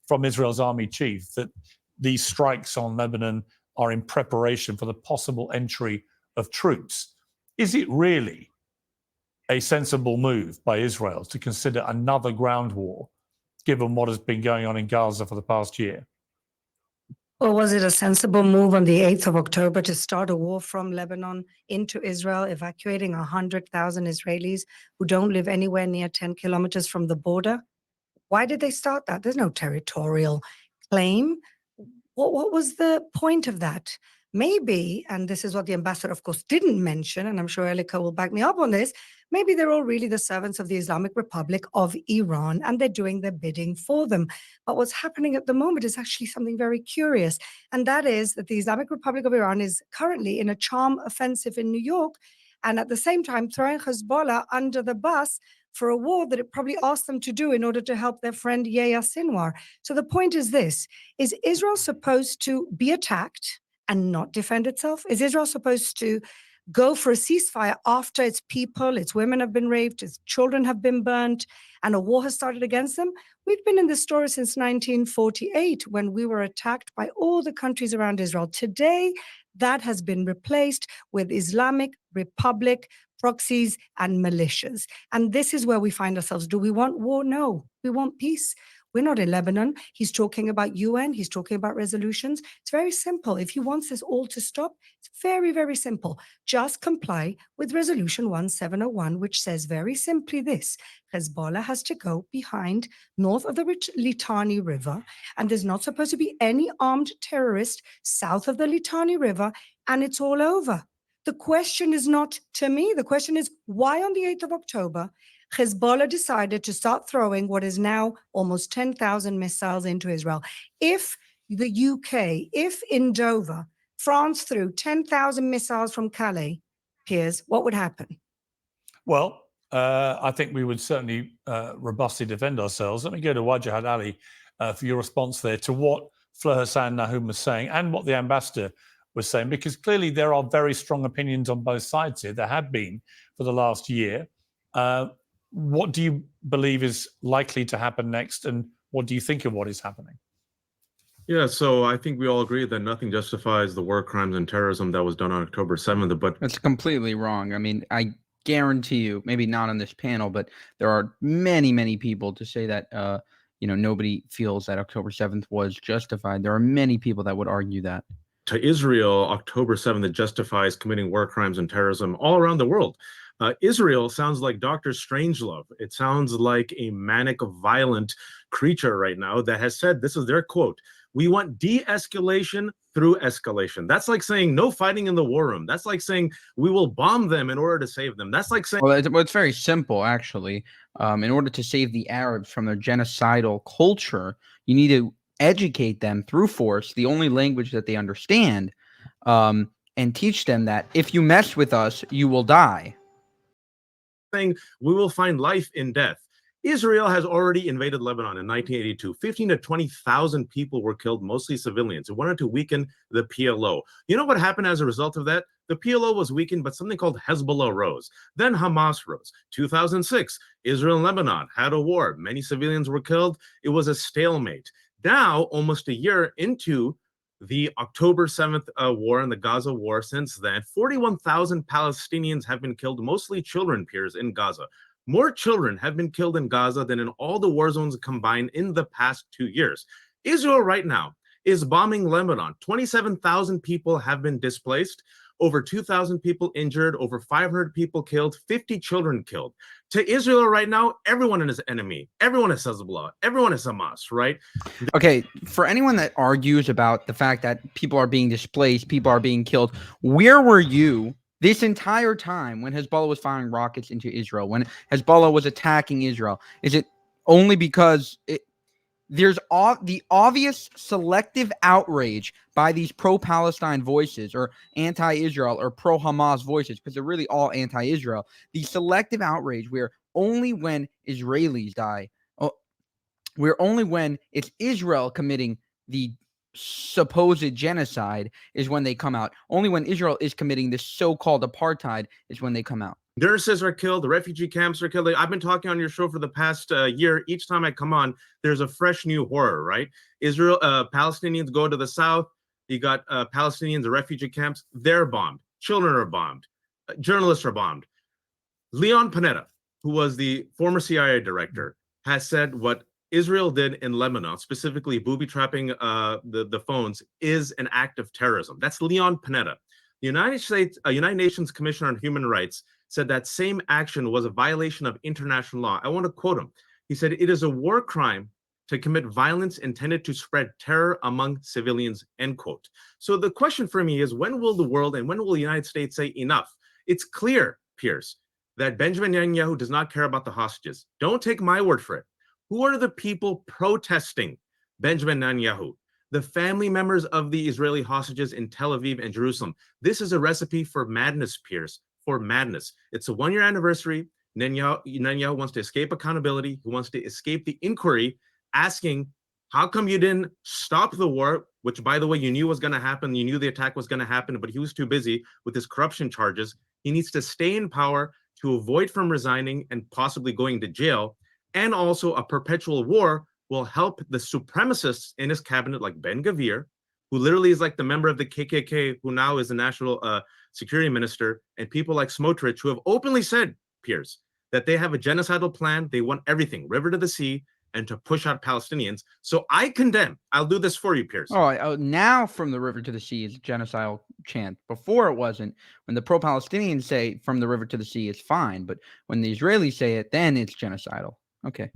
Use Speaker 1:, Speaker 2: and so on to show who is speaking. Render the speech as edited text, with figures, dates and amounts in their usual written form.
Speaker 1: from Israel's army chief that these strikes on Lebanon are in preparation for the possible entry of troops. Is it really a sensible move by Israel to consider another ground war, given what has been going on in Gaza for the past year?
Speaker 2: Or was it a sensible move on the 8th of October to start a war from Lebanon into Israel, evacuating 100,000 Israelis who don't live anywhere near 10 kilometers from the border? Why did they start that? There's no territorial claim. What was the point of that? Maybe, and this is what the ambassador, of course, didn't mention, and I'm sure Elika will back me up on this, maybe they're all really the servants of the Islamic Republic of Iran, and they're doing their bidding for them. But what's happening at the moment is actually something very curious, and that is that the Islamic Republic of Iran is currently in a charm offensive in New York, and at the same time throwing Hezbollah under the bus for a war that it probably asked them to do in order to help their friend Yahya Sinwar. So the point is this: is Israel supposed to be attacked and not defend itself? Is Israel supposed to go for a ceasefire after its people, its women have been raped, its children have been burnt, and a war has started against them? We've been in this story since 1948, when we were attacked by all the countries around Israel. Today, that has been replaced with Islamic Republic proxies and militias. And this is where we find ourselves. Do we want war? No, we want peace. We're not in Lebanon. He's talking about UN. He's talking about resolutions. It's very simple. If he wants this all to stop, it's very, very simple. Just comply with Resolution 1701, which says very simply this: Hezbollah has to go behind north of the Litani River, and there's not supposed to be any armed terrorist south of the Litani River, and it's all over. The question is not to me. The question is, why on the 8th of October, Hezbollah decided to start throwing what is now almost 10,000 missiles into Israel? If the UK, if in Dover, France threw 10,000 missiles from Calais, Piers, what would happen?
Speaker 1: Well, I think we would certainly robustly defend ourselves. Let me go to Wajahad Ali for your response there to what Fleur Hassan Nahum was saying and what the ambassador was saying, because clearly there are very strong opinions on both sides here. There have been for the last year. What do you believe is likely to happen next, and what do you think of what is happening?
Speaker 3: Yeah, so I think we all agree that nothing justifies the war crimes and terrorism that was done on October 7th, but
Speaker 4: that's completely wrong. I mean, I guarantee you, maybe not on this panel, but there are many, many people to say that, nobody feels that October 7th was justified. There are many people that would argue that.
Speaker 3: To Israel, October 7th justifies committing war crimes and terrorism all around the world. Israel sounds like Dr. Strangelove. It sounds like a manic, violent creature right now that has said, this is their quote, "We want de-escalation through escalation." That's like saying no fighting in the war room. That's like saying we will bomb them in order to save them. That's like saying...
Speaker 4: Well, it's very simple, actually. In order to save the Arabs from their genocidal culture, you need to educate them through force, the only language that they understand, and teach them that if you mess with us, you will die.
Speaker 3: Saying we will find life in death. Israel has already invaded Lebanon in 1982. 15 to 20,000 people were killed, mostly civilians. It wanted to weaken the PLO. You know what happened as a result of that? The PLO was weakened, but something called Hezbollah rose. Then Hamas rose. 2006, Israel and Lebanon had a war. Many civilians were killed. It was a stalemate. Now, almost a year into the October 7th war and the Gaza war, since then, 41,000 Palestinians have been killed, mostly children, Piers, in Gaza. More children have been killed in Gaza than in all the war zones combined in the past 2 years. Israel right now is bombing Lebanon. 27,000 people have been displaced, over 2,000 people injured, over 500 people killed, 50 children killed. To Israel right now, everyone is enemy. Everyone is Hezbollah. Everyone is Hamas, right?
Speaker 4: Okay, for anyone that argues about the fact that people are being displaced, people are being killed, where were you this entire time when Hezbollah was firing rockets into Israel, when Hezbollah was attacking Israel? Is it only because there's the obvious selective outrage by these pro-Palestine voices or anti-Israel or pro-Hamas voices, because they're really all anti-Israel, the selective outrage where only when Israelis die, where only when it's Israel committing the supposed genocide is when they come out. Only when Israel is committing this so-called apartheid is when they come out.
Speaker 3: Nurses are killed. The refugee camps are killed. I've been talking on your show for the past year. Each time I come on, there's a fresh new horror, right? Palestinians go to the south. You got Palestinians, the refugee camps. They're bombed. Children are bombed. Journalists are bombed. Leon Panetta, who was the former CIA director, has said what Israel did in Lebanon, specifically booby-trapping the phones, is an act of terrorism. That's Leon Panetta. The United Nations Commissioner on Human Rights said that same action was a violation of international law. I want to quote him. He said, "It is a war crime to commit violence intended to spread terror among civilians," end quote. So the question for me is, when will the world and when will the United States say enough? It's clear, Piers, that Benjamin Netanyahu does not care about the hostages. Don't take my word for it. Who are the people protesting Benjamin Netanyahu? The family members of the Israeli hostages in Tel Aviv and Jerusalem. This is a recipe for madness, Piers, for madness. It's a one-year anniversary. Netanyahu wants to escape accountability. He wants to escape the inquiry, asking, how come you didn't stop the war, which, by the way, you knew was going to happen. You knew the attack was going to happen, but he was too busy with his corruption charges. He needs to stay in power to avoid from resigning and possibly going to jail. And also a perpetual war will help the supremacists in his cabinet, like Ben-Gvir, who literally is like the member of the KKK, who now is the national security minister, and people like Smotrich, who have openly said, Piers, that they have a genocidal plan. They want everything, river to the sea, and to push out Palestinians. So I condemn. I'll do this for you, Piers.
Speaker 4: Oh, now from the river to the sea is a genocidal chant. Before it wasn't. When the pro-Palestinians say from the river to the sea, it's fine. But when the Israelis say it, then it's genocidal. Okay.